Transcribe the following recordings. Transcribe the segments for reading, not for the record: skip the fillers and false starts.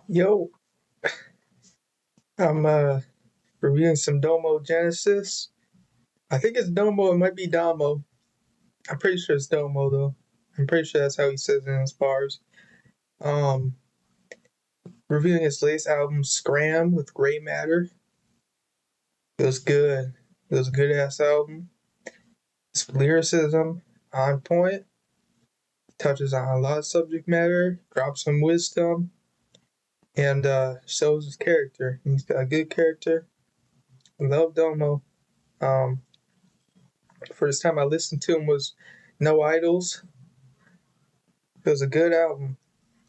Yo, I'm reviewing some Domo Genesis. I think it's Domo, it might be Domo. I'm pretty sure it's Domo though. I'm pretty sure that's how he says it in his bars. Um Reviewing his latest album Scram with Gray Matter. It was good. It was a good ass album. His lyricism on point, touches on a lot of subject matter, drops some wisdom, and shows his character. He's got a good character. I love Domo. Um First time I listened to him was No Idols. It was a good album.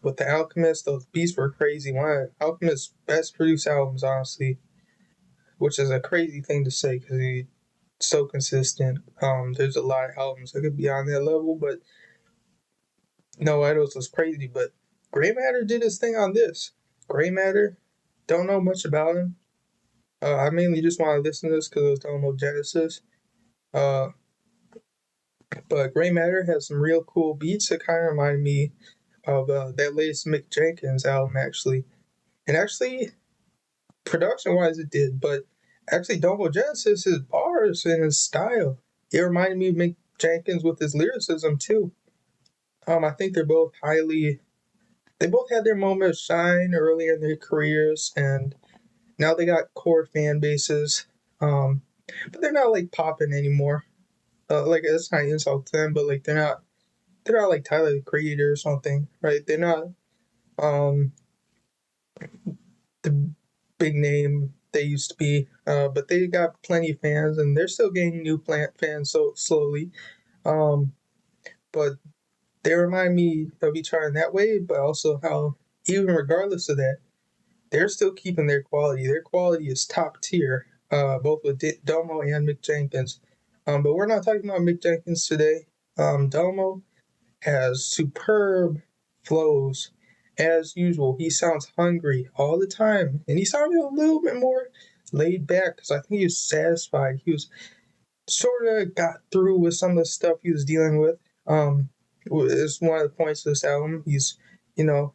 With The Alchemist, those beats were crazy. One of Alchemist's best produced albums, honestly, which is a crazy thing to say because he's so consistent. There's a lot of albums that could be on that level, but No Idols was crazy. But Grey Matter did his thing on this. Grey Matter, don't know much about him. I mainly just want to listen to this because it was Domo Genesis. Uh, but Grey Matter has some real cool beats that kind of remind me of that latest Mick Jenkins album, actually. And actually, production wise, it did, but actually, Domo Genesis, his bars and his style, it reminded me of Mick Jenkins with his lyricism, too. I think they both had their moment of shine earlier in their careers, and now they got core fan bases. Um, but they're not like popping anymore. Like, that's not an insult to them, but like, they're not like Tyler the Creator or something, right? They're not, um, the big name they used to be, but they got plenty of fans, and they're still gaining new fans so slowly. Um, but they remind me of each other in that way, but also how even regardless of that, they're still keeping their quality. Their quality is top tier, both with Domo and Mick Jenkins. But we're not talking about Mick Jenkins today. Domo has superb flows as usual. He sounds hungry all the time, and he sounded a little bit more laid back because I think he was satisfied. He was sort of got through with some of the stuff he was dealing with. It's one of the points of this album. He's, you know,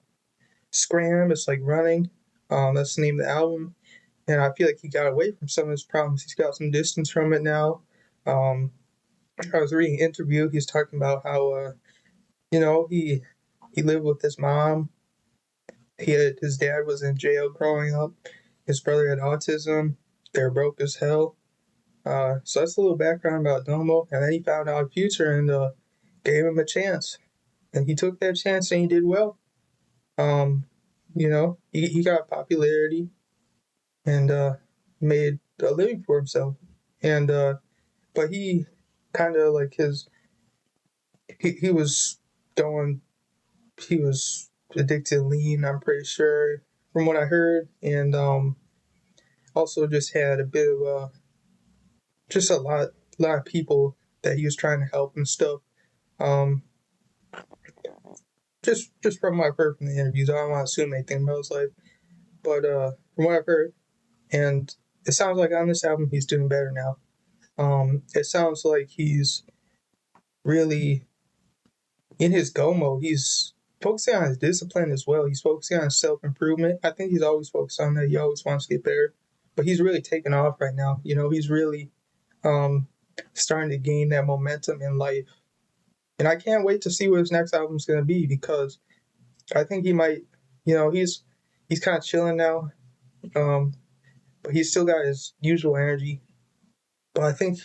Scram. It's like running. That's the name of the album, and I feel like he got away from some of his problems. He's got some distance from it now. Um, I was reading an interview. He's talking about how he lived with his mom. His dad was in jail growing up. His brother had autism. They're broke as hell. So that's a little background about Domo. And then he found out Future and gave him a chance. And he took that chance and he did well. Um, he got popularity and made a living for himself. And but he kind of like he was going he was addicted to lean, I'm pretty sure, from what I heard, and also just had a bit of just a lot of people that he was trying to help and stuff. Um, just from what I've heard from the interviews, I don't want to assume anything about his life, but from what I've heard, and it sounds like on this album he's doing better now. It sounds like he's really in his go mode. He's focusing on his discipline as well. He's focusing on his self improvement. I think he's always focused on that. He always wants to get better, but he's really taking off right now. He's really um, starting to gain that momentum in life, and I can't wait to see what his next album's going to be because I think he might. He's kind of chilling now, um, but he's still got his usual energy. But I think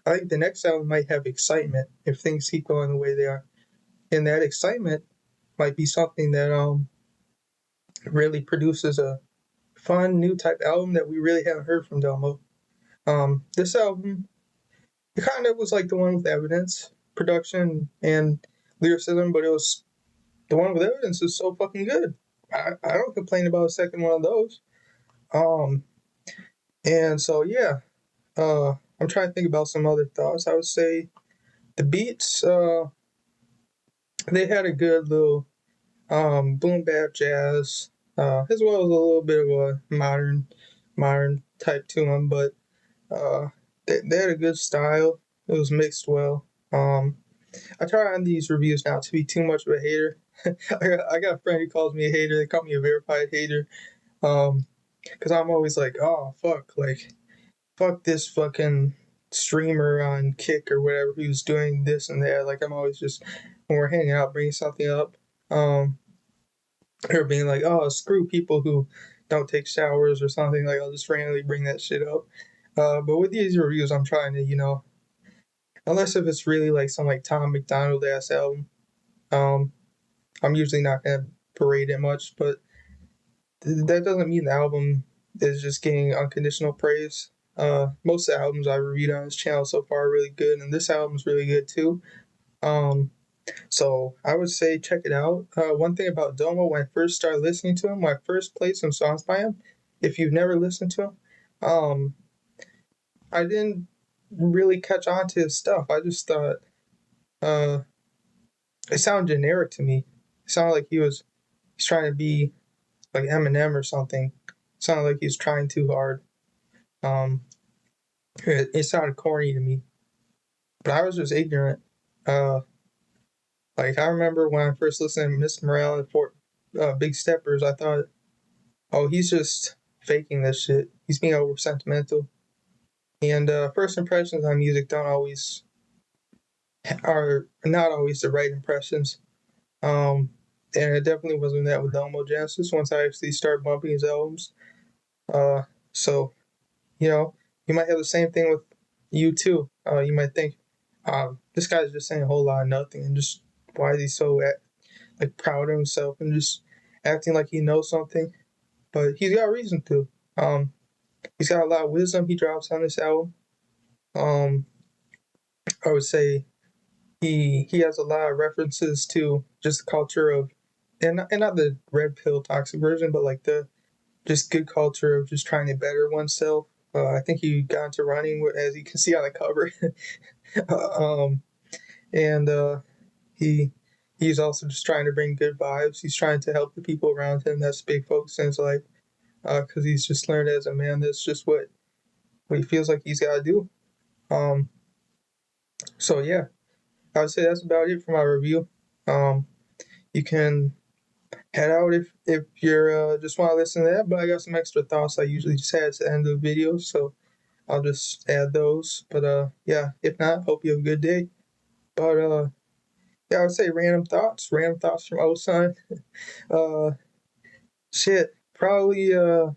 the next album might have excitement if things keep going the way they are, and that excitement might be something that really produces a fun new type album that we really haven't heard from Domo. This album, it kind of was like the one with Evidence, production and lyricism, but it was the one with Evidence is so fucking good. I don't complain about a second one of those. Um, and so yeah, I'm trying to think about some other thoughts. I would say the beats, they had a good little boom bap jazz, as well as a little bit of a modern type to them, but they had a good style. It was mixed well. I try on these reviews not to be too much of a hater. I got a friend who calls me a hater. They call me a verified hater. Because I'm always like, oh fuck, like fuck this fucking streamer on Kick or whatever who's doing this and that. Like I'm always just when we're hanging out, bringing something up. Or being like, oh, screw people who don't take showers or something. Like I'll just randomly bring that shit up. But with these reviews, I'm trying to, unless if it's really like some like Tom McDonald ass album, um, I'm usually not gonna parade it much. But that doesn't mean the album is just getting unconditional praise. Most of the albums I reviewed on this channel so far are really good, and this album's really good too. So I would say check it out. One thing about Domo, when I first started listening to him, when I first played some songs by him, if you've never listened to him, I didn't really catch on to his stuff. I just thought uh, it sounded generic to me. It sounded like he's trying to be like Eminem or something. It sounded like he was trying too hard. Um, it sounded corny to me, but I was just ignorant. Uh, like I remember when I first listened to Miss Morale and Big Steppers, I thought, oh, he's just faking this shit. He's being over sentimental. And first impressions on music are not always the right impressions. And it definitely wasn't that with Domo Genesis once I actually started bumping his albums. So, you know, you might have the same thing with you too. You might think, this guy's just saying a whole lot of nothing, and just why is he so like proud of himself and just acting like he knows something? But he's got a reason to. He's got a lot of wisdom he drops on this album. I would say he has a lot of references to just the culture of, and not the red pill toxic version, but like the just good culture of just trying to better oneself. I think he got into running, as you can see on the cover. And he he's also just trying to bring good vibes. He's trying to help the people around him. That's a big focus in his life, because he's just learned as a man that's just what he feels like he's got to do. So yeah, I would say that's about it for my review. You can head out if you're just want to listen to that, but I got some extra thoughts I usually just add at the end of the video, so I'll just add those. But yeah, if not, hope you have a good day. But yeah, I would say random thoughts from Osan. uh Shit, probably I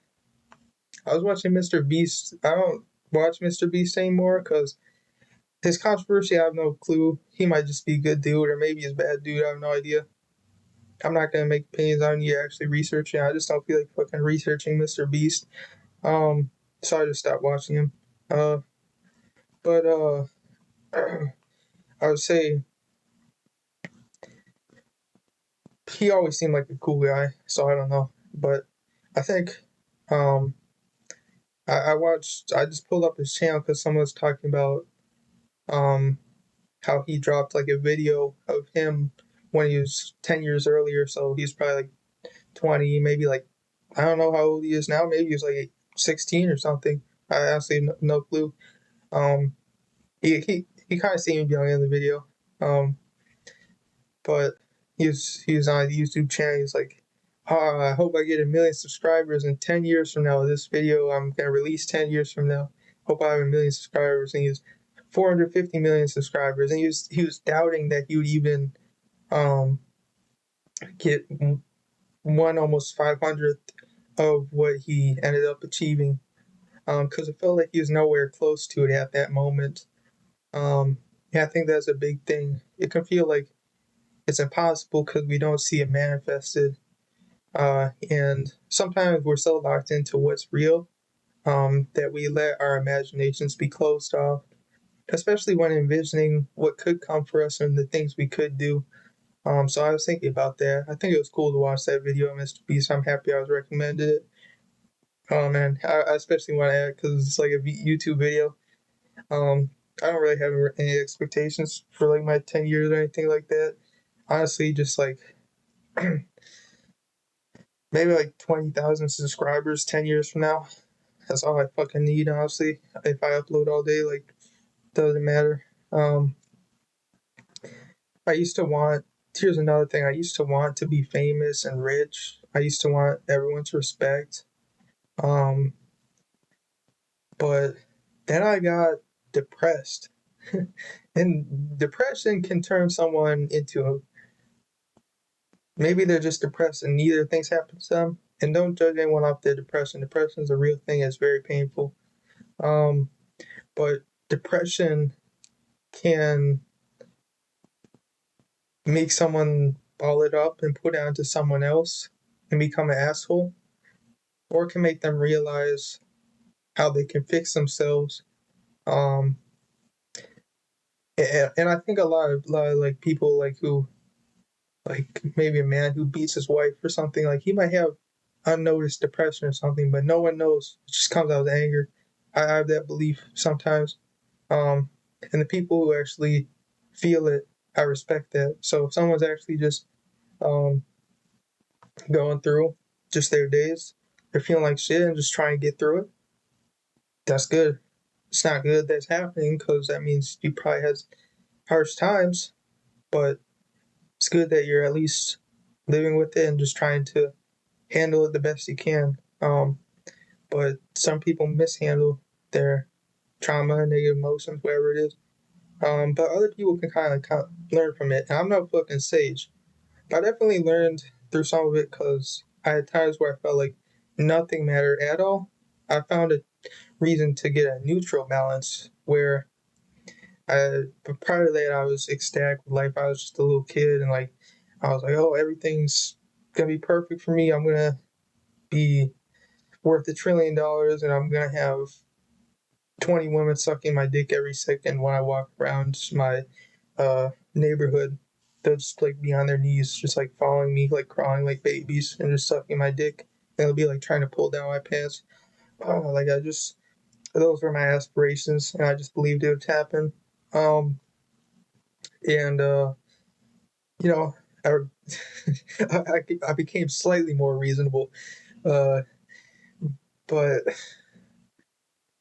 was watching Mr. Beast. I don't watch Mr. Beast anymore because his controversy, I have no clue. He might just be a good dude, or maybe he's a bad dude. I have no idea. I'm not gonna make opinions on you actually researching. I just don't feel like fucking researching Mr. Beast. So I just stopped watching him. Uh, but I would say he always seemed like a cool guy. So I don't know, but I think um I just pulled up his channel because someone was talking about um how he dropped like a video of him when he was 10 years earlier. So he's probably like 20, maybe like, I don't know how old he is now. Maybe he's like 16 or something. I honestly no clue. Um, he kind of seemed young in the video. But he was on a YouTube channel. He's like, oh, I hope I get 1 million subscribers in 10 years from now. This video I'm gonna release 10 years from now. Hope I have 1 million subscribers. And he's 450 million subscribers, and he was doubting that he would even get one almost 500th of what he ended up achieving, because it felt like he was nowhere close to it at that moment. Yeah, I think that's a big thing. It can feel like it's impossible because we don't see it manifested, and sometimes we're so locked into what's real, that we let our imaginations be closed off, especially when envisioning what could come for us and the things we could do. So I was thinking about that. I think it was cool to watch that video of Mr. Beast. I'm happy I was recommended it. Oh man, I especially want to add because it's like a YouTube video. I don't really have any expectations for like my 10 years or anything like that. Honestly, just like maybe like 20,000 subscribers 10 years from now. That's all I fucking need, honestly. If I upload all day, like, doesn't matter. I used to want here's another thing. I used to want to be famous and rich. I used to want everyone to respect. Um, but then I got depressed. And depression can turn someone into maybe they're just depressed and neither things happen to them. And don't judge anyone off their depression. Depression is a real thing. It's very painful. Um, but depression can make someone ball it up and put it onto someone else and become an asshole, or it can make them realize how they can fix themselves. Um, and I think a lot of like people like who like maybe a man who beats his wife or something, like he might have unnoticed depression or something, but no one knows. It just comes out of anger. I have that belief sometimes. Um, and the people who actually feel it, I respect that. So if someone's actually just um, going through just their days, they're feeling like shit and just trying to get through it, that's good. It's not good that's happening because that means you probably has harsh times, but it's good that you're at least living with it and just trying to handle it the best you can. But some people mishandle their trauma, negative emotions, whatever it is. But other people can kind of learn from it. And I'm no fucking sage. But I definitely learned through some of it because I had times where I felt like nothing mattered at all. I found a reason to get a neutral balance where but prior to that, I was ecstatic with life. I was just a little kid and like, I was like, oh, everything's gonna be perfect for me. I'm gonna be worth $1 trillion and I'm gonna have 20 women sucking my dick every second when I walk around my neighborhood. They'll just like be on their knees, just like following me, like crawling like babies and just sucking my dick. And they'll be like trying to pull down my pants. Like I just, those were my aspirations, and I just believed it would happen. Um, and you know, I, I became slightly more reasonable, uh, but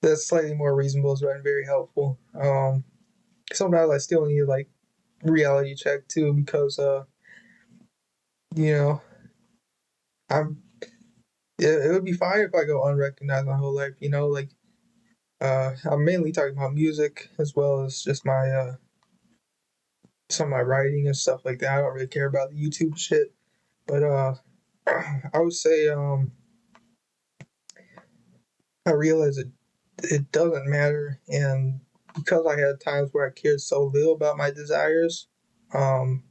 that slightly more reasonable has been very helpful. Sometimes I still need like reality check too because you know I'm it would be fine if I go unrecognized my whole life, like I'm mainly talking about music as well as just my some of my writing and stuff like that. I don't really care about the YouTube shit, but I would say I realize it doesn't matter, and because I had times where I cared so little about my desires, um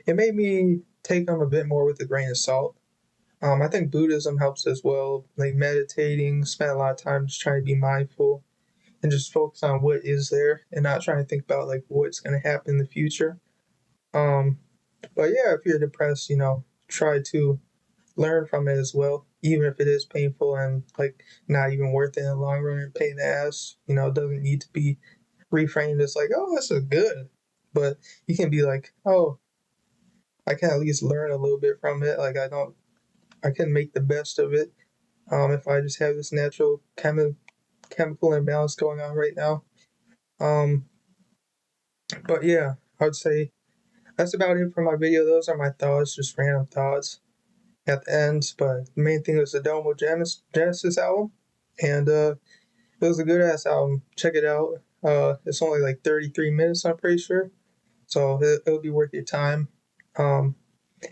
it made me take them a bit more with a grain of salt. I think Buddhism helps as well, like meditating, spend a lot of time just trying to be mindful and just focus on what is there and not trying to think about like what's going to happen in the future. Um, but yeah, if you're depressed, try to learn from it as well, even if it is painful and like not even worth it in the long run and pain in the ass. It doesn't need to be reframed as like, oh, this is good. But you can be like, oh, I can at least learn a little bit from it. Like I can make the best of it. If I just have this natural chemical imbalance going on right now. Um, but yeah, I would say that's about it for my video. Those are my thoughts, just random thoughts at the end. But the main thing was the Domo Genesis album, and it was a good ass album. Check it out. It's only like 33 minutes, I'm pretty sure, so it'll be worth your time. Um,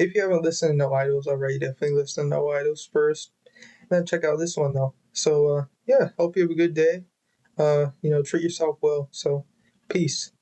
if you haven't listened to No Idols already, definitely listen to No Idols first. Then check out this one though. So yeah, hope you have a good day. Treat yourself well. So peace.